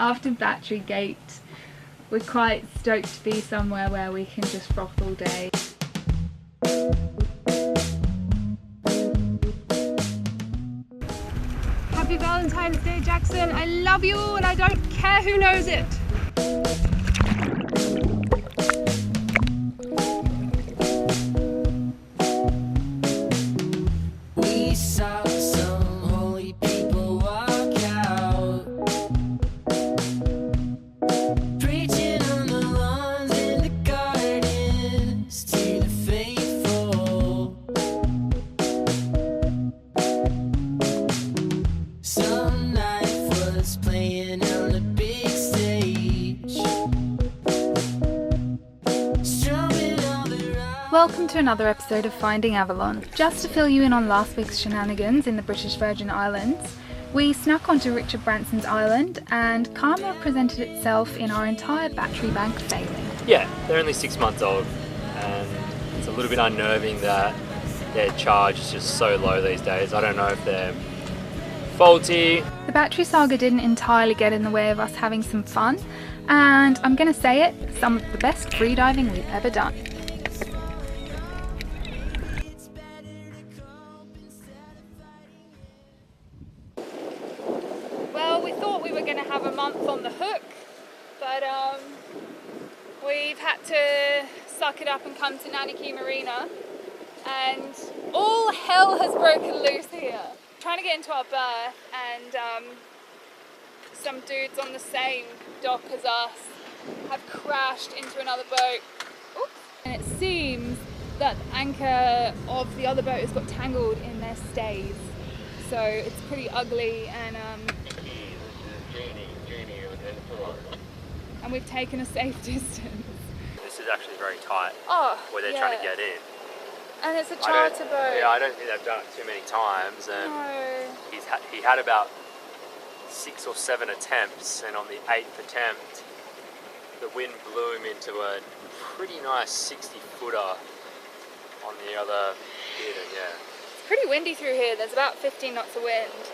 after Battery Gate, we're quite stoked to be somewhere where we can just froth all day. Happy Valentine's Day, Jackson. I love you and I don't care who knows it. We saw some holy people walk out, preaching on the lawns and the gardens to the faithful. Some night was playing on a big stage, strumming all the right. Welcome to another episode of Finding Avalon. Just to fill you in on last week's shenanigans in the British Virgin Islands, we snuck onto Richard Branson's island and karma presented itself in our entire battery bank failing. Yeah, they're only 6 months old and it's a little bit unnerving that their charge is just so low these days. I don't know if they're faulty. The battery saga didn't entirely get in the way of us having some fun, and I'm gonna say it, some of the best freediving we've ever done. Well, we thought we were going to have a month on the hook, but we've had to suck it up and come to Marina, and all hell has broken loose here. Trying to get into our berth, and some dudes on the same dock as us have crashed into another boat. Oops. And it seems that the anchor of the other boat has got tangled in their stays, so it's pretty ugly, and we've taken a safe distance. This is actually very tight where they're yeah. trying to get in. And it's a charter boat. Yeah, I don't think they've done it too many times. No. He had about 6 or 7 attempts, and on the 8th attempt, the wind blew him into a pretty nice 60-footer on the other bit, and yeah. It's pretty windy through here. There's about 15 knots of wind,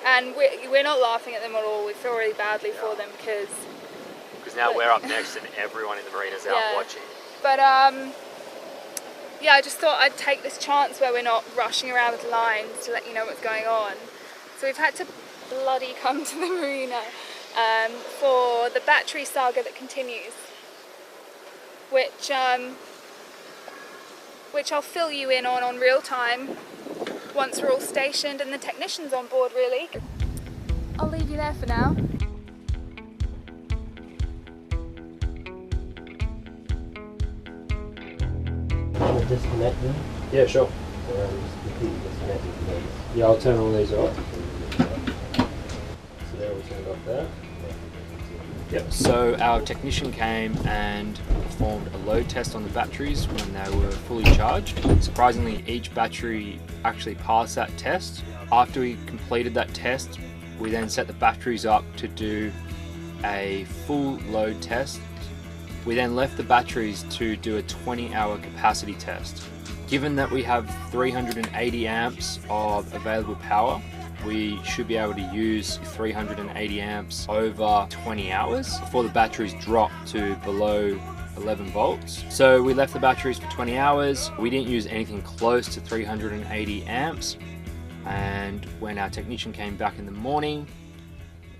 and we're not laughing at them at all. We feel really badly for them because now we're up next and everyone in the marina's out watching. But yeah, I just thought I'd take this chance where we're not rushing around with lines to let you know what's going on. So we've had to bloody come to the marina for the battery saga that continues, which I'll fill you in on real time once we're all stationed and the technician's on board, really. I'll leave you there for now. Want to disconnect them? Yeah, sure. So just completely disconnected these. Yeah, I'll turn all these off. So they're all turned off there. Yep. So our technician came and performed a load test on the batteries when they were fully charged. Surprisingly, each battery actually passed that test. After we completed that test, we then set the batteries up to do a full load test. We then left the batteries to do a 20-hour capacity test. Given that we have 380 amps of available power, we should be able to use 380 amps over 20 hours before the batteries drop to below 11 volts. So we left the batteries for 20 hours. We didn't use anything close to 380 amps. And when our technician came back in the morning,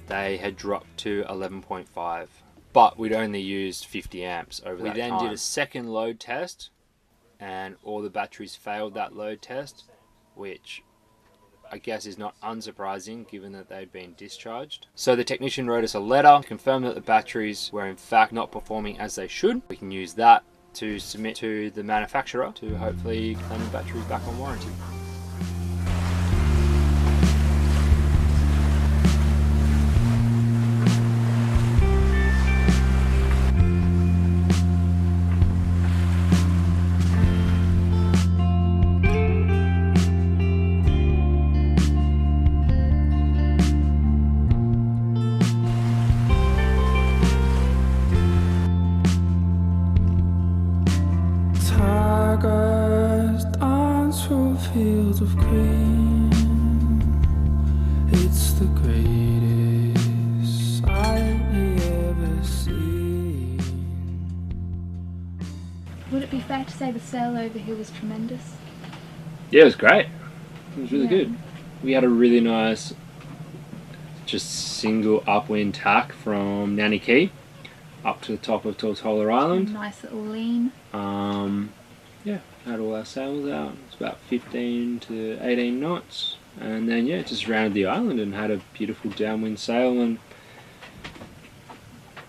they had dropped to 11.5. But we'd only used 50 amps over that time. We then did a second load test, and all the batteries failed that load test, which I guess is not unsurprising given that they'd been discharged. So the technician wrote us a letter, confirmed that the batteries were in fact not performing as they should. We can use that to submit to the manufacturer to hopefully claim the batteries back on warranty. Taggart on to it be fair to say the sail over here was tremendous? Yeah, it was great. It was really Yeah. good. We had a really nice, just single upwind tack from Nanny Key up to the top of Tortola Island. Nice little lean. Yeah, had all our sails out. It's about 15 to 18 knots. And then, yeah, just rounded the island and had a beautiful downwind sail and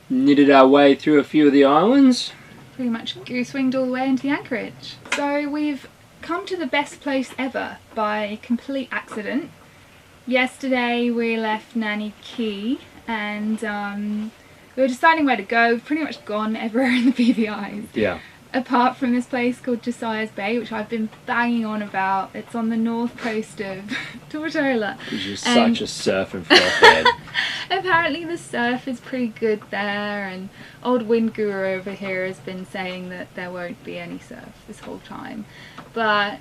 knitted our way through a few of the islands. Pretty much goose-winged all the way into the anchorage. So we've come to the best place ever by complete accident. Yesterday we left Nanny Key and we were deciding where to go. We've pretty much gone everywhere in the BVIs. Yeah. Apart from this place called Josiah's Bay, which I've been banging on about. It's on the north coast of Tortola. Because you're such a surf and froth head. Apparently the surf is pretty good there, and old wind guru over here has been saying that there won't be any surf this whole time. But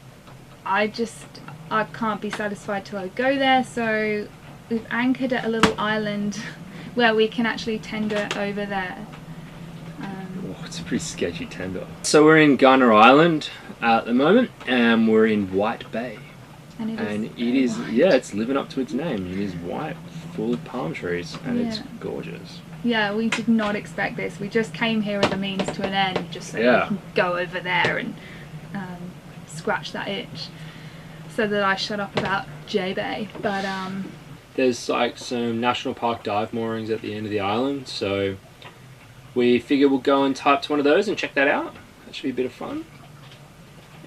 I can't be satisfied till I go there, so we've anchored at a little island where we can actually tender over there. Oh, it's a pretty sketchy tender. So we're in Gunner Island at the moment, and we're in White Bay. And it is, yeah, it's living up to its name. It is white, full of palm trees, and it's Yeah. gorgeous. Yeah, we did not expect this. We just came here as a means to an end, just so Yeah. we can go over there and scratch that itch. So that I shut up about J Bay. But There's like some national park dive moorings at the end of the island, so we figure we'll go and tie up to one of those and check that out. That should be a bit of fun.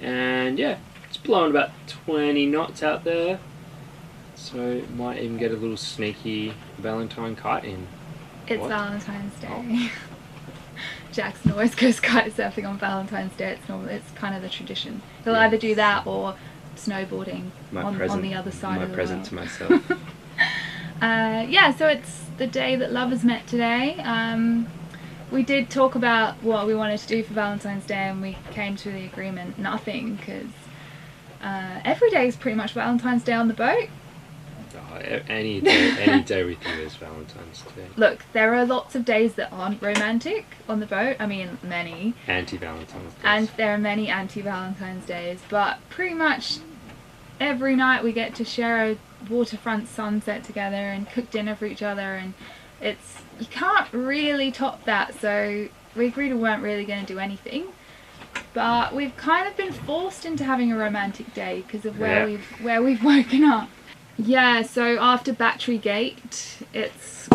And yeah, it's blowing about 20 knots out there, so might even get a little sneaky Valentine kite in. it's What? Valentine's Day. Jackson always goes kite surfing on Valentine's Day. It's kind of the tradition. He'll either do that or snowboarding on the other side my of the present world. to myself. Yeah, so it's the day that lovers met today. We did talk about what we wanted to do for Valentine's Day, and we came to the agreement nothing, because every day is pretty much Valentine's Day on the boat. Oh, any day with you is Valentine's Day. Look, there are lots of days that aren't romantic on the boat. I mean, many. Anti-Valentine's Day. And there are many anti-Valentine's days, but pretty much every night we get to share a waterfront sunset together and cook dinner for each other, and you can't really top that. So we agreed we weren't really going to do anything, but we've kind of been forced into having a romantic day because of where we've woken up. Yeah, so after Battery Gate, it's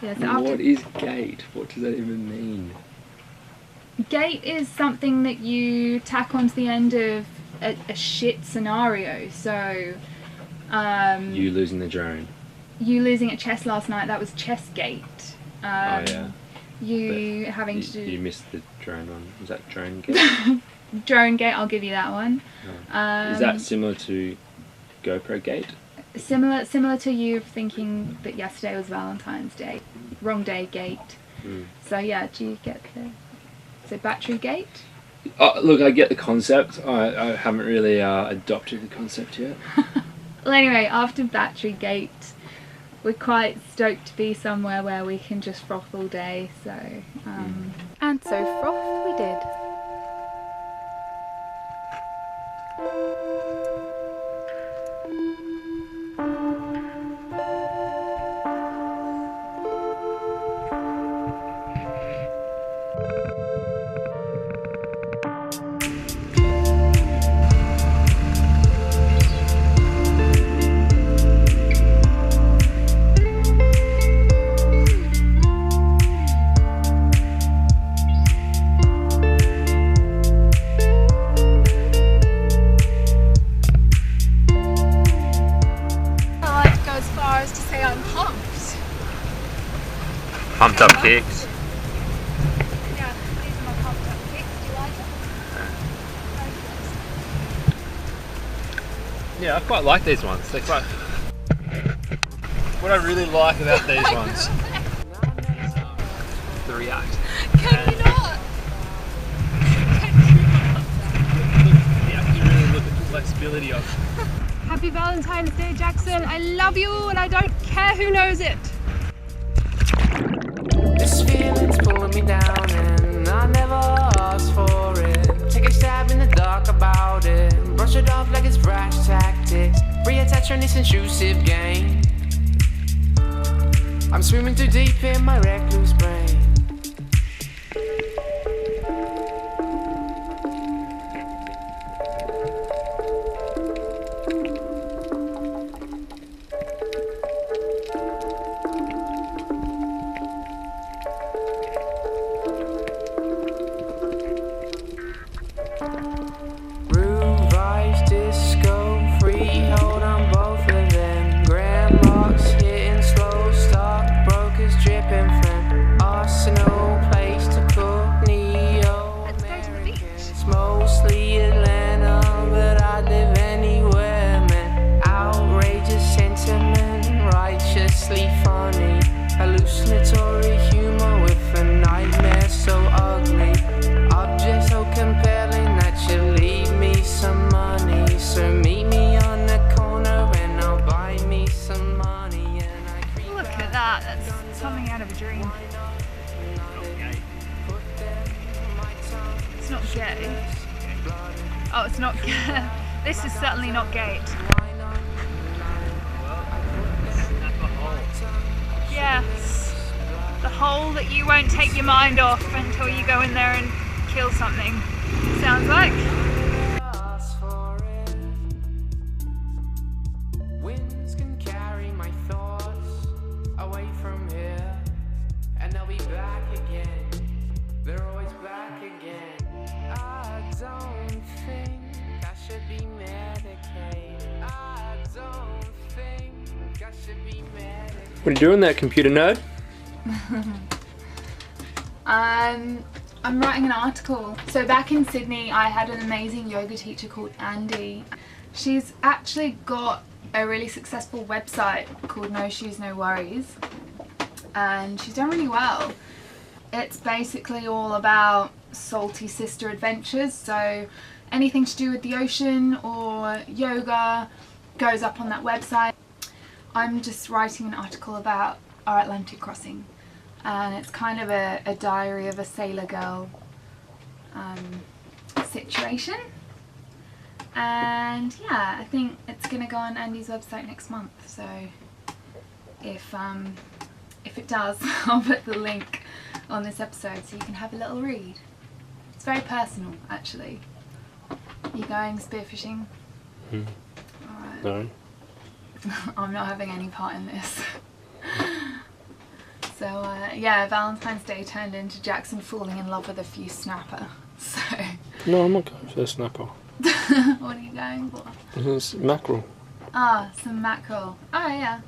yeah, so after What is gate? What does that even mean? Gate is something that you tack onto the end of a shit scenario. So You losing the drone. you losing at chess last night, that was chess gate. Oh yeah. You having to do You missed the drone one. Was that drone gate? drone gate, I'll give you that one. Is that similar to GoPro gate? Similar to you thinking that yesterday was Valentine's Day. Wrong day gate. So yeah, do you get so Battery Gate? Oh, look, I get the concept. I haven't really adopted the concept yet. Well, anyway, after Battery Gate, we're quite stoked to be somewhere where we can just froth all day. So and so froth we did. Pumped up kicks. Yeah, these are my pumped up kicks. Do you like them? Yeah, I quite like these ones. They're quite. What I really like about these ones, the react. Can you not? You have to really look at the flexibility of. Happy Valentine's Day, Jackson. I love you and I don't care who knows it. This feeling's pulling me down and I never asked for it. Take a stab in the dark about it. Brush it off like it's brash tactics. Reattach on this intrusive game. I'm swimming too deep in my recluse brain. Oh, it's not. This is certainly not gate. Yes, the hole that you won't take your mind off until you go in there and kill something. Sounds like. Winds can carry my thoughts away from here, and they'll be back again. They're always back again. I don't think I should be medicated. I don't think I should be medicated. What are you doing there, computer nerd? I'm writing an article. So back in Sydney I had an amazing yoga teacher called Andy. She's actually got a really successful website called No Shoes No Worries, and she's done really well. It's basically all about salty sister adventures, so anything to do with the ocean or yoga goes up on that website. I'm just writing an article about our Atlantic crossing, and it's kind of a diary of a sailor girl situation, and yeah, I think it's gonna go on Andy's website next month, so if it does, I'll put the link on this episode so you can have a little read. It's very personal, actually. You going spearfishing? Alright. No. I'm not having any part in this. So yeah, Valentine's Day turned into Jackson falling in love with a few snapper. So No, I'm not going for a snapper. what are you going for? It's mackerel. Ah, some mackerel. Oh yeah.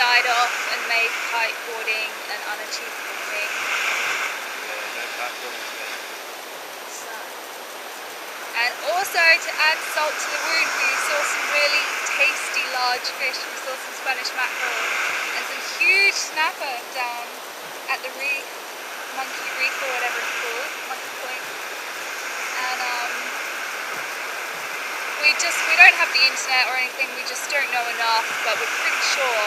Died off and made kiteboarding an unachievable thing. So. And also to add salt to the wound, we saw some really tasty large fish. We saw some Spanish mackerel and some huge snapper down at the reef, Monkey Reef or whatever it's called, Monkey Point. And we don't have the internet or anything, we just don't know enough, but we're pretty sure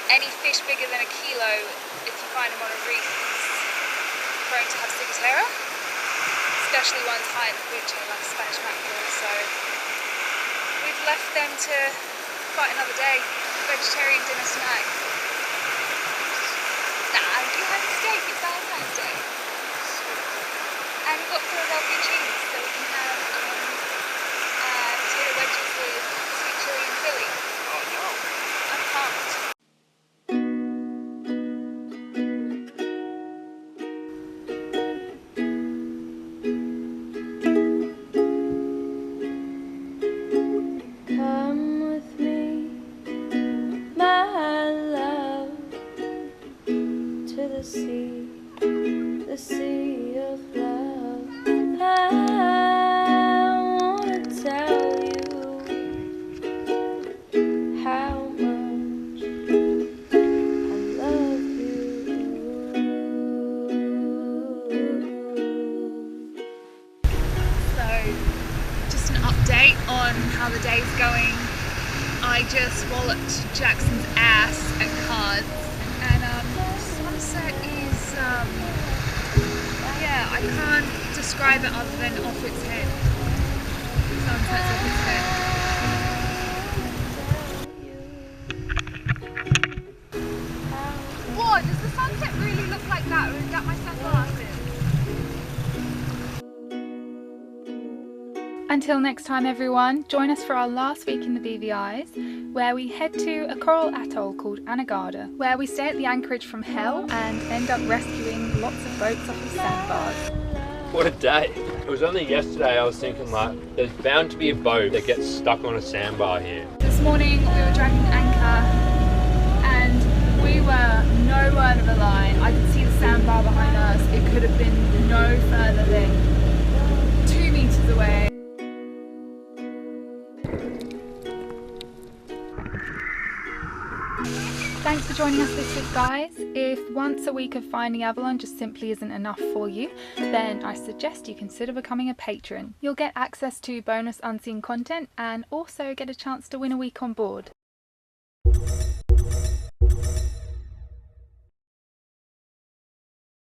any fish bigger than a kilo, if you find them on a reef, is prone to have ciguatera, especially ones high in the food chain like Spanish mackerel. So we've left them to fight another day. Vegetarian dinner snack. Nah, do you have a steak? It's Valentine's Day. And we've got Philadelphia cheese, so we can have potato wedges with sweet chili and Philly. Oh no. I'm pumped. Come with me, my love. how the day's going. I just walloped Jackson's ass at cards, and sunset is, yeah, I can't describe it other than off its head. Sunset's off its head. What, does the sunset really look like that, or is that my sunglasses? Until next time everyone, join us for our last week in the BVIs, where we head to a coral atoll called Anagada, where we stay at the anchorage from hell and end up rescuing lots of boats off of sandbars. What a day. It was only yesterday I was thinking like, there's bound to be a boat that gets stuck on a sandbar here. This morning we were dragging anchor and we were no word of a lie. I could see the sandbar behind us. It could have been no further than 2 meters away. Thanks for joining us this week, guys. If once a week of Finding Avalon just simply isn't enough for you, then I suggest you consider becoming a patron. You'll get access to bonus unseen content and also get a chance to win a week on board.